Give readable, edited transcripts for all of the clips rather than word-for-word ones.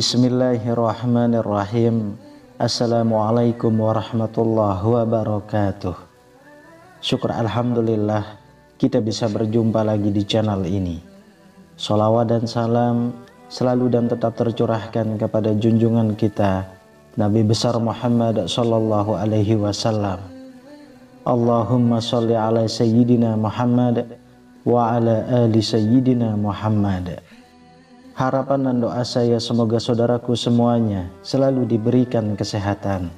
Bismillahirrahmanirrahim. Assalamualaikum warahmatullahi wabarakatuh. Syukur alhamdulillah kita bisa berjumpa lagi di channel ini. Sholawat dan salam selalu dan tetap tercurahkan kepada junjungan kita Nabi besar Muhammad sallallahu alaihi wasallam. Allahumma sholli ala sayyidina Muhammad wa ala ali sayyidina Muhammad. Harapan dan doa saya semoga saudaraku semuanya selalu diberikan kesehatan,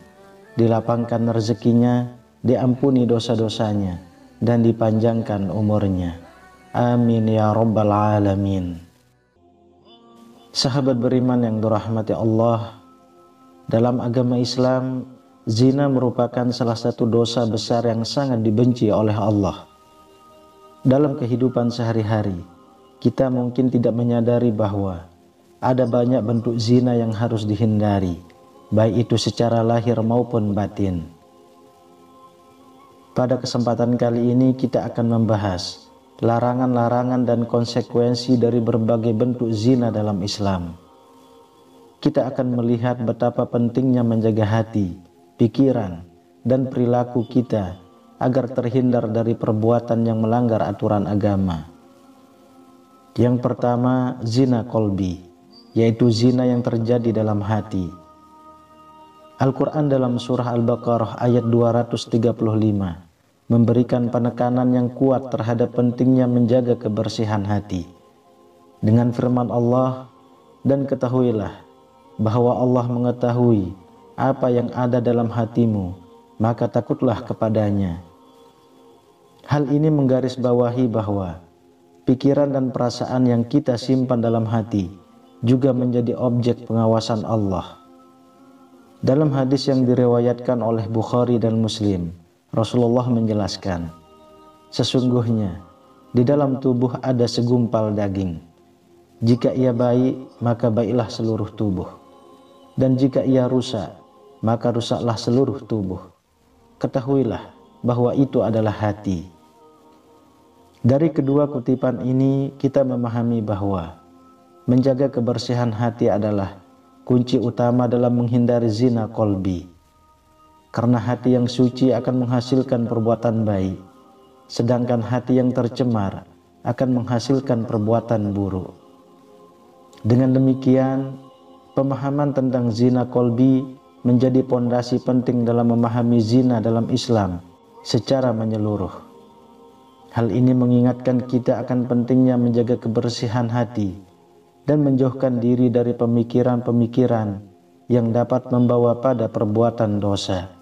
dilapangkan rezekinya, diampuni dosa-dosanya, dan dipanjangkan umurnya. Amin ya rabbal alamin. Sahabat beriman yang dirahmati Allah, dalam agama Islam, zina merupakan salah satu dosa besar yang sangat dibenci oleh Allah. Dalam kehidupan sehari-hari, kita mungkin tidak menyadari bahwa ada banyak bentuk zina yang harus dihindari, baik itu secara lahir maupun batin. Pada kesempatan kali ini kita akan membahas larangan-larangan dan konsekuensi dari berbagai bentuk zina dalam Islam. Kita akan melihat betapa pentingnya menjaga hati, pikiran, dan perilaku kita agar terhindar dari perbuatan yang melanggar aturan agama. Yang pertama, zina kolbi, yaitu zina yang terjadi dalam hati. Al-Quran dalam surah Al-Baqarah ayat 235 memberikan penekanan yang kuat terhadap pentingnya menjaga kebersihan hati. Dengan firman Allah, dan ketahuilah bahwa Allah mengetahui apa yang ada dalam hatimu, maka takutlah kepadanya. Hal ini menggarisbawahi bahwa pikiran dan perasaan yang kita simpan dalam hati juga menjadi objek pengawasan Allah. Dalam hadis yang diriwayatkan oleh Bukhari dan Muslim, Rasulullah menjelaskan, sesungguhnya di dalam tubuh ada segumpal daging. Jika ia baik, maka baiklah seluruh tubuh. Dan jika ia rusak, maka rusaklah seluruh tubuh. Ketahuilah bahwa itu adalah hati. Dari kedua kutipan ini kita memahami bahwa menjaga kebersihan hati adalah kunci utama dalam menghindari zina kolbi. Karena hati yang suci akan menghasilkan perbuatan baik, sedangkan hati yang tercemar akan menghasilkan perbuatan buruk. Dengan demikian, pemahaman tentang zina kolbi menjadi pondasi penting dalam memahami zina dalam Islam secara menyeluruh. Hal ini mengingatkan kita akan pentingnya menjaga kebersihan hati dan menjauhkan diri dari pemikiran-pemikiran yang dapat membawa pada perbuatan dosa.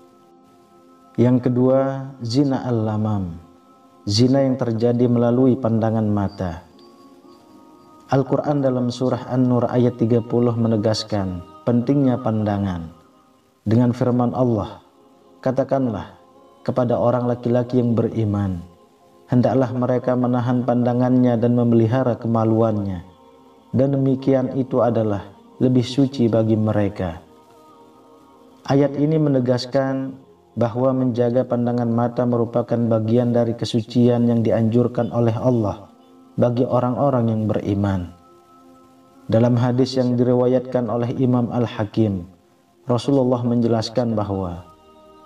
Yang kedua, zina al-lamam, zina yang terjadi melalui pandangan mata. Al-Quran dalam surah An-Nur ayat 30 menegaskan pentingnya pandangan. Dengan firman Allah, katakanlah kepada orang laki-laki yang beriman, hendaklah mereka menahan pandangannya dan memelihara kemaluannya, dan demikian itu adalah lebih suci bagi mereka. Ayat ini menegaskan bahwa menjaga pandangan mata merupakan bagian dari kesucian yang dianjurkan oleh Allah bagi orang-orang yang beriman. Dalam hadis yang diriwayatkan oleh Imam Al-Hakim, Rasulullah menjelaskan bahwa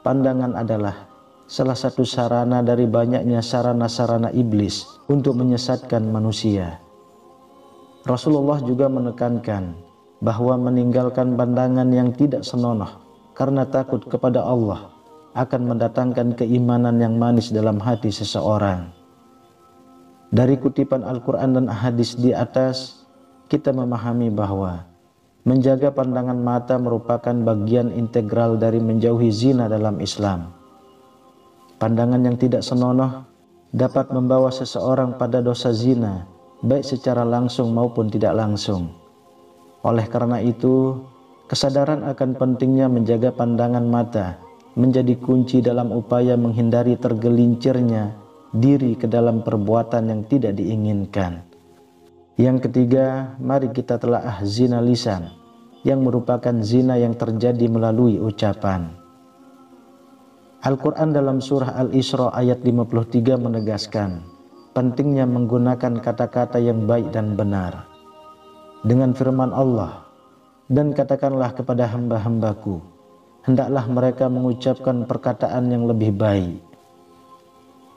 pandangan adalah salah satu sarana dari banyaknya sarana-sarana iblis untuk menyesatkan manusia. Rasulullah juga menekankan bahwa meninggalkan pandangan yang tidak senonoh karena takut kepada Allah akan mendatangkan keimanan yang manis dalam hati seseorang. Dari kutipan Al-Quran dan hadis di atas, kita memahami bahwa menjaga pandangan mata merupakan bagian integral dari menjauhi zina dalam Islam. Pandangan yang tidak senonoh dapat membawa seseorang pada dosa zina, baik secara langsung maupun tidak langsung. Oleh karena itu, kesadaran akan pentingnya menjaga pandangan mata menjadi kunci dalam upaya menghindari tergelincirnya diri ke dalam perbuatan yang tidak diinginkan. Yang ketiga, mari kita telaah zina lisan, yang merupakan zina yang terjadi melalui ucapan. Al-Quran dalam surah Al-Isra ayat 53 menegaskan pentingnya menggunakan kata-kata yang baik dan benar. Dengan firman Allah, Dan katakanlah kepada hamba-hambaku, hendaklah mereka mengucapkan perkataan yang lebih baik.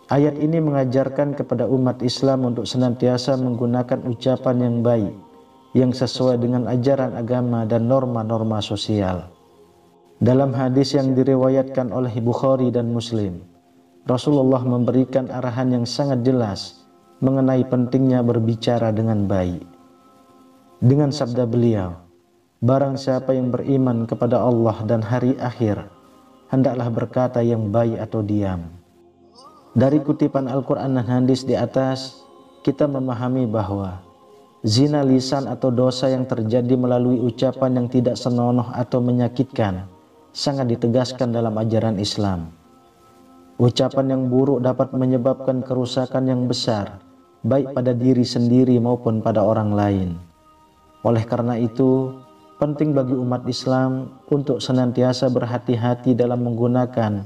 Ayat ini mengajarkan kepada umat Islam untuk senantiasa menggunakan ucapan yang baik, yang sesuai dengan ajaran agama dan norma-norma sosial. Dalam hadis yang diriwayatkan oleh Bukhari dan Muslim, Rasulullah memberikan arahan yang sangat jelas mengenai pentingnya berbicara dengan baik. Dengan sabda beliau, barang siapa yang beriman kepada Allah dan hari akhir, hendaklah berkata yang baik atau diam. Dari kutipan Al-Quran dan hadis di atas, kita memahami bahwa zina lisan atau dosa yang terjadi melalui ucapan yang tidak senonoh atau menyakitkan sangat ditegaskan dalam ajaran Islam. Ucapan yang buruk dapat menyebabkan kerusakan yang besar, baik pada diri sendiri maupun pada orang lain. Oleh karena itu, penting bagi umat Islam untuk senantiasa berhati-hati dalam menggunakan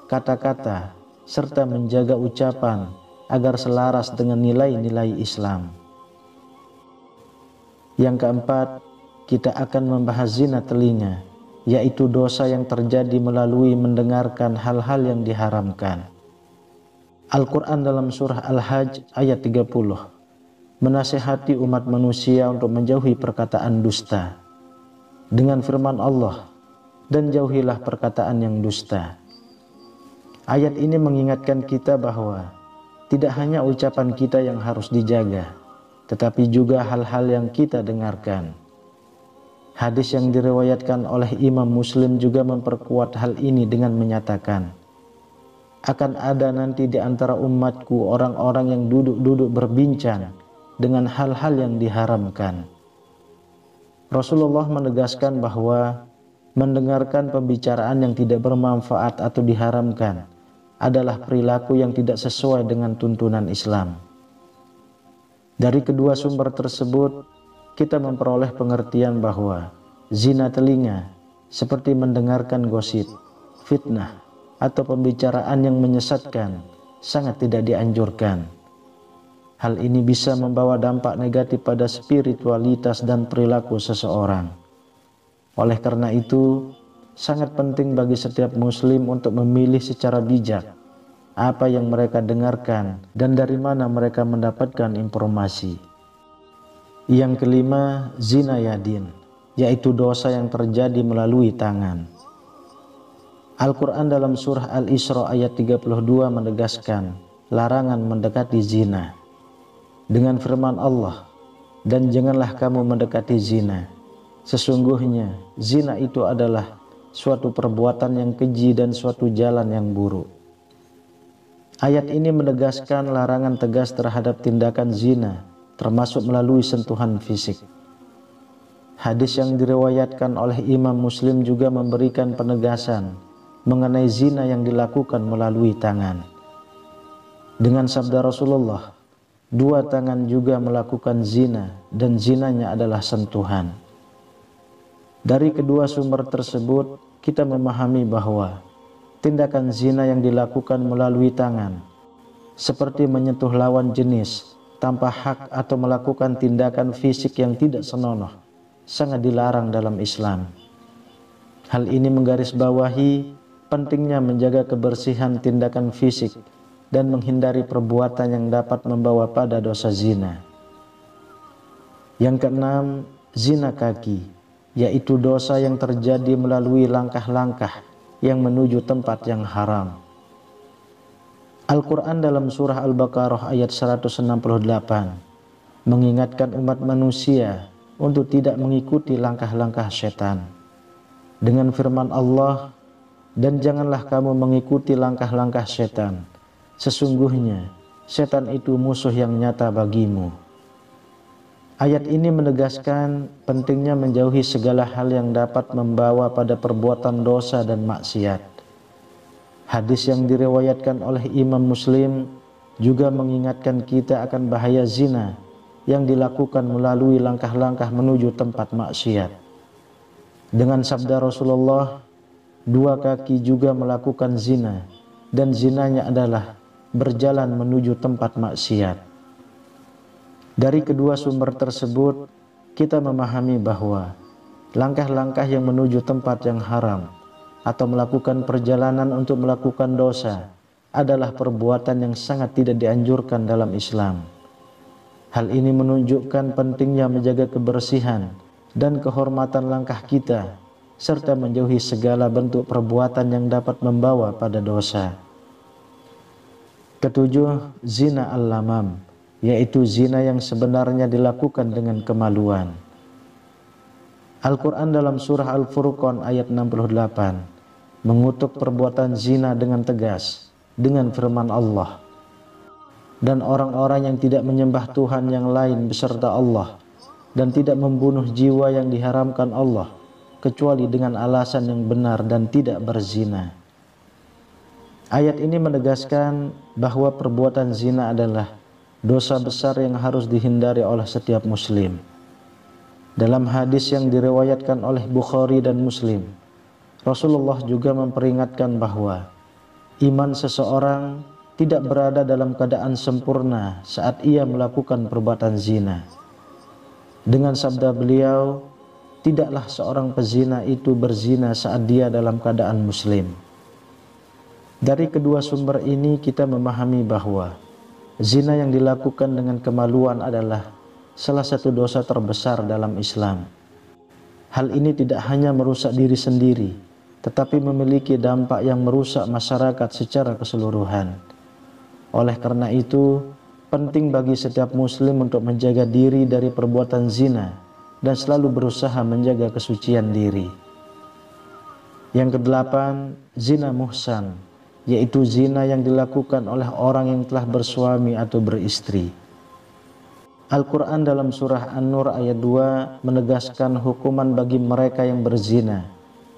kata-kata serta menjaga ucapan agar selaras dengan nilai-nilai Islam. Yang keempat, kita akan membahas zina telinga, yaitu dosa yang terjadi melalui mendengarkan hal-hal yang diharamkan. Al-Quran dalam surah Al-Hajj ayat 30 menasihati umat manusia untuk menjauhi perkataan dusta. Dengan firman Allah, dan jauhilah perkataan yang dusta. Ayat ini mengingatkan kita bahwa tidak hanya ucapan kita yang harus dijaga, tetapi juga hal-hal yang kita dengarkan. Hadis yang diriwayatkan oleh Imam Muslim juga memperkuat hal ini dengan menyatakan, akan ada nanti di antara umatku orang-orang yang duduk-duduk berbincang dengan hal-hal yang diharamkan. Rasulullah menegaskan bahwa mendengarkan pembicaraan yang tidak bermanfaat atau diharamkan adalah perilaku yang tidak sesuai dengan tuntunan Islam. Dari kedua sumber tersebut, kita memperoleh pengertian bahwa zina telinga seperti mendengarkan gosip, fitnah, atau pembicaraan yang menyesatkan sangat tidak dianjurkan. Hal ini bisa membawa dampak negatif pada spiritualitas dan perilaku seseorang. Oleh karena itu, sangat penting bagi setiap muslim untuk memilih secara bijak apa yang mereka dengarkan dan dari mana mereka mendapatkan informasi. Yang kelima, zina yadin, yaitu dosa yang terjadi melalui tangan. Al-Quran dalam surah Al-Isra ayat 32 menegaskan larangan mendekati zina. Dengan firman Allah, dan janganlah kamu mendekati zina. Sesungguhnya zina itu adalah suatu perbuatan yang keji dan suatu jalan yang buruk. Ayat ini menegaskan larangan tegas terhadap tindakan zina, termasuk melalui sentuhan fisik. Hadis yang diriwayatkan oleh Imam Muslim juga memberikan penegasan mengenai zina yang dilakukan melalui tangan. Dengan sabda Rasulullah, dua tangan juga melakukan zina dan zinanya adalah sentuhan. Dari kedua sumber tersebut, kita memahami bahwa tindakan zina yang dilakukan melalui tangan, seperti menyentuh lawan jenis tanpa hak atau melakukan tindakan fisik yang tidak senonoh, sangat dilarang dalam Islam. Hal ini menggarisbawahi pentingnya menjaga kebersihan tindakan fisik dan menghindari perbuatan yang dapat membawa pada dosa zina. Yang keenam, zina kaki, yaitu dosa yang terjadi melalui langkah-langkah yang menuju tempat yang haram. Al-Quran dalam surah Al-Baqarah ayat 168 mengingatkan umat manusia untuk tidak mengikuti langkah-langkah setan. Dengan firman Allah, dan janganlah kamu mengikuti langkah-langkah setan. Sesungguhnya setan itu musuh yang nyata bagimu. Ayat ini menegaskan pentingnya menjauhi segala hal yang dapat membawa pada perbuatan dosa dan maksiat. Hadis yang diriwayatkan oleh Imam Muslim juga mengingatkan kita akan bahaya zina yang dilakukan melalui langkah-langkah menuju tempat maksiat. Dengan sabda Rasulullah, dua kaki juga melakukan zina, dan zinanya adalah berjalan menuju tempat maksiat. Dari kedua sumber tersebut, kita memahami bahwa langkah-langkah yang menuju tempat yang haram, atau melakukan perjalanan untuk melakukan dosa adalah perbuatan yang sangat tidak dianjurkan dalam Islam. Hal ini menunjukkan pentingnya menjaga kebersihan dan kehormatan langkah kita, serta menjauhi segala bentuk perbuatan yang dapat membawa pada dosa. Ketujuh, zina al-lamam, yaitu zina yang sebenarnya dilakukan dengan kemaluan. Al-Quran dalam surah Al-Furqan ayat 68 mengutuk perbuatan zina dengan tegas dengan firman Allah, dan orang-orang yang tidak menyembah Tuhan yang lain beserta Allah dan tidak membunuh jiwa yang diharamkan Allah kecuali dengan alasan yang benar dan tidak berzina. Ayat ini menegaskan bahwa perbuatan zina adalah dosa besar yang harus dihindari oleh setiap muslim. Dalam hadis yang diriwayatkan oleh Bukhari dan Muslim, Rasulullah juga memperingatkan bahwa iman seseorang tidak berada dalam keadaan sempurna saat ia melakukan perbuatan zina. Dengan sabda beliau, tidaklah seorang pezina itu berzina saat dia dalam keadaan muslim. Dari kedua sumber ini kita memahami bahwa zina yang dilakukan dengan kemaluan adalah salah satu dosa terbesar dalam Islam. Hal ini tidak hanya merusak diri sendiri, tetapi memiliki dampak yang merusak masyarakat secara keseluruhan. Oleh karena itu, penting bagi setiap muslim untuk menjaga diri dari perbuatan zina dan selalu berusaha menjaga kesucian diri. Yang kedelapan, zina muhsan, yaitu zina yang dilakukan oleh orang yang telah bersuami atau beristri. Al-Quran dalam surah An-Nur ayat 2 menegaskan hukuman bagi mereka yang berzina,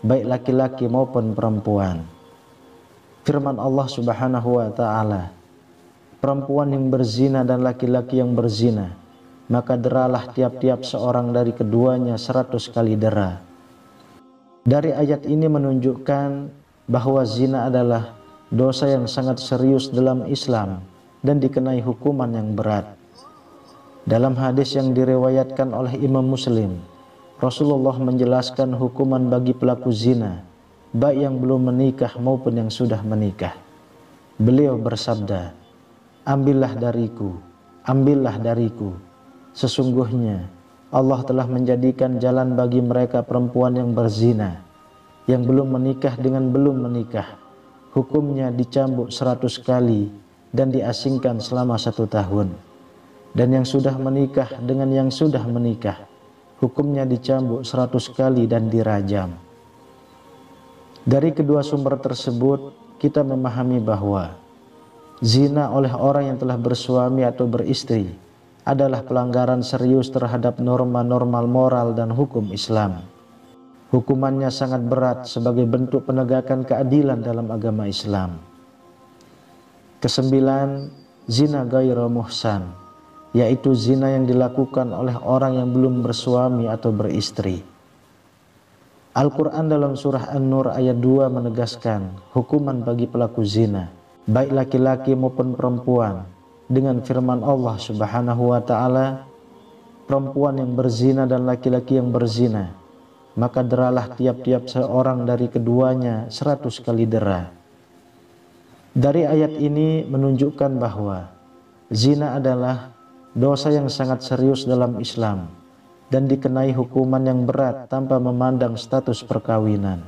baik laki-laki maupun perempuan. Firman Allah Subhanahu wa ta'ala, perempuan yang berzina dan laki-laki yang berzina, maka deralah tiap-tiap seorang dari keduanya 100 kali dera. Dari ayat ini menunjukkan bahwa zina adalah dosa yang sangat serius dalam Islam dan dikenai hukuman yang berat. Dalam hadis yang diriwayatkan oleh Imam Muslim, Rasulullah menjelaskan hukuman bagi pelaku zina, baik yang belum menikah maupun yang sudah menikah. Beliau bersabda, ambillah dariku, sesungguhnya Allah telah menjadikan jalan bagi mereka perempuan yang berzina, yang belum menikah dengan belum menikah, hukumnya dicambuk 100 kali dan diasingkan selama 1 tahun. Dan yang sudah menikah dengan yang sudah menikah, hukumnya dicambuk 100 kali dan dirajam. Dari kedua sumber tersebut, kita memahami bahwa zina oleh orang yang telah bersuami atau beristri adalah pelanggaran serius terhadap norma-norma moral dan hukum Islam. Hukumannya sangat berat sebagai bentuk penegakan keadilan dalam agama Islam. Kesembilan, zina ghairu muhsan, yaitu zina yang dilakukan oleh orang yang belum bersuami atau beristri. Al-Quran dalam surah An-Nur ayat 2 menegaskan hukuman bagi pelaku zina, baik laki-laki maupun perempuan, dengan firman Allah Subhanahu wa ta'ala, perempuan yang berzina dan laki-laki yang berzina, maka deralah tiap-tiap seorang dari keduanya 100 kali dera. Dari ayat ini menunjukkan bahwa zina adalah dosa yang sangat serius dalam Islam dan dikenai hukuman yang berat tanpa memandang status perkawinan.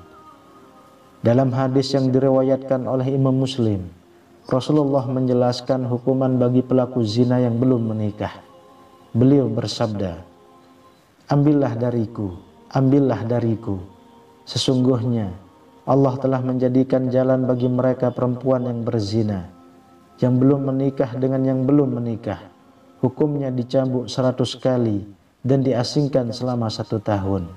Dalam hadis yang diriwayatkan oleh Imam Muslim, Rasulullah menjelaskan hukuman bagi pelaku zina yang belum menikah. Beliau bersabda, ambillah dariku, sesungguhnya Allah telah menjadikan jalan bagi mereka perempuan yang berzina, yang belum menikah dengan yang belum menikah, hukumnya dicambuk 100 kali dan diasingkan selama 1 tahun.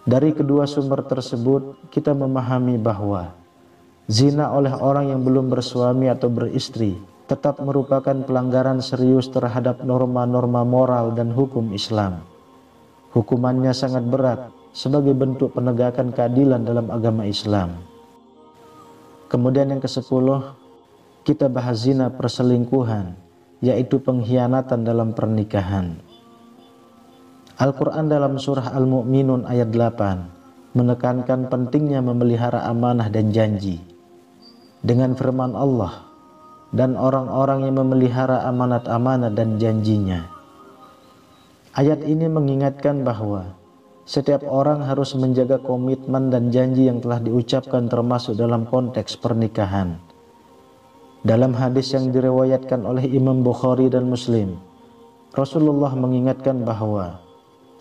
Dari kedua sumber tersebut kita memahami bahwa zina oleh orang yang belum bersuami atau beristri tetap merupakan pelanggaran serius terhadap norma-norma moral dan hukum Islam. Hukumannya sangat berat sebagai bentuk penegakan keadilan dalam agama Islam. Kemudian yang ke-10, kita bahas zina perselingkuhan, yaitu pengkhianatan dalam pernikahan. Al-Quran dalam surah Al-Mu'minun ayat 8 menekankan pentingnya memelihara amanah dan janji. Dengan firman Allah, dan orang-orang yang memelihara amanat-amanat dan janjinya. Ayat ini mengingatkan bahwa setiap orang harus menjaga komitmen dan janji yang telah diucapkan termasuk dalam konteks pernikahan. Dalam hadis yang diriwayatkan oleh Imam Bukhari dan Muslim, Rasulullah mengingatkan bahwa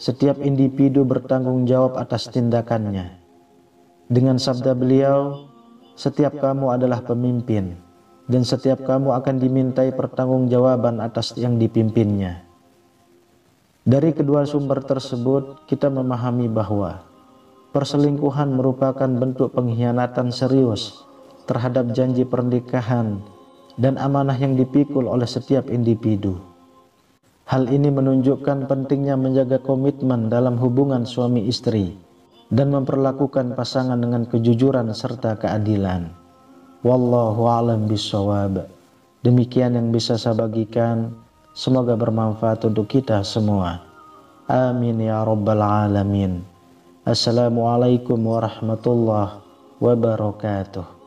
setiap individu bertanggung jawab atas tindakannya. Dengan sabda beliau, setiap kamu adalah pemimpin, dan setiap kamu akan dimintai pertanggungjawaban atas yang dipimpinnya. Dari kedua sumber tersebut, kita memahami bahwa perselingkuhan merupakan bentuk pengkhianatan serius terhadap janji pernikahan dan amanah yang dipikul oleh setiap individu. Hal ini menunjukkan pentingnya menjaga komitmen dalam hubungan suami istri dan memperlakukan pasangan dengan kejujuran serta keadilan. Wallahu a'lam bishawab. Demikian yang bisa saya bagikan. Semoga bermanfaat untuk kita semua. Amin ya rabbal alamin. Assalamualaikum warahmatullahi wabarakatuh.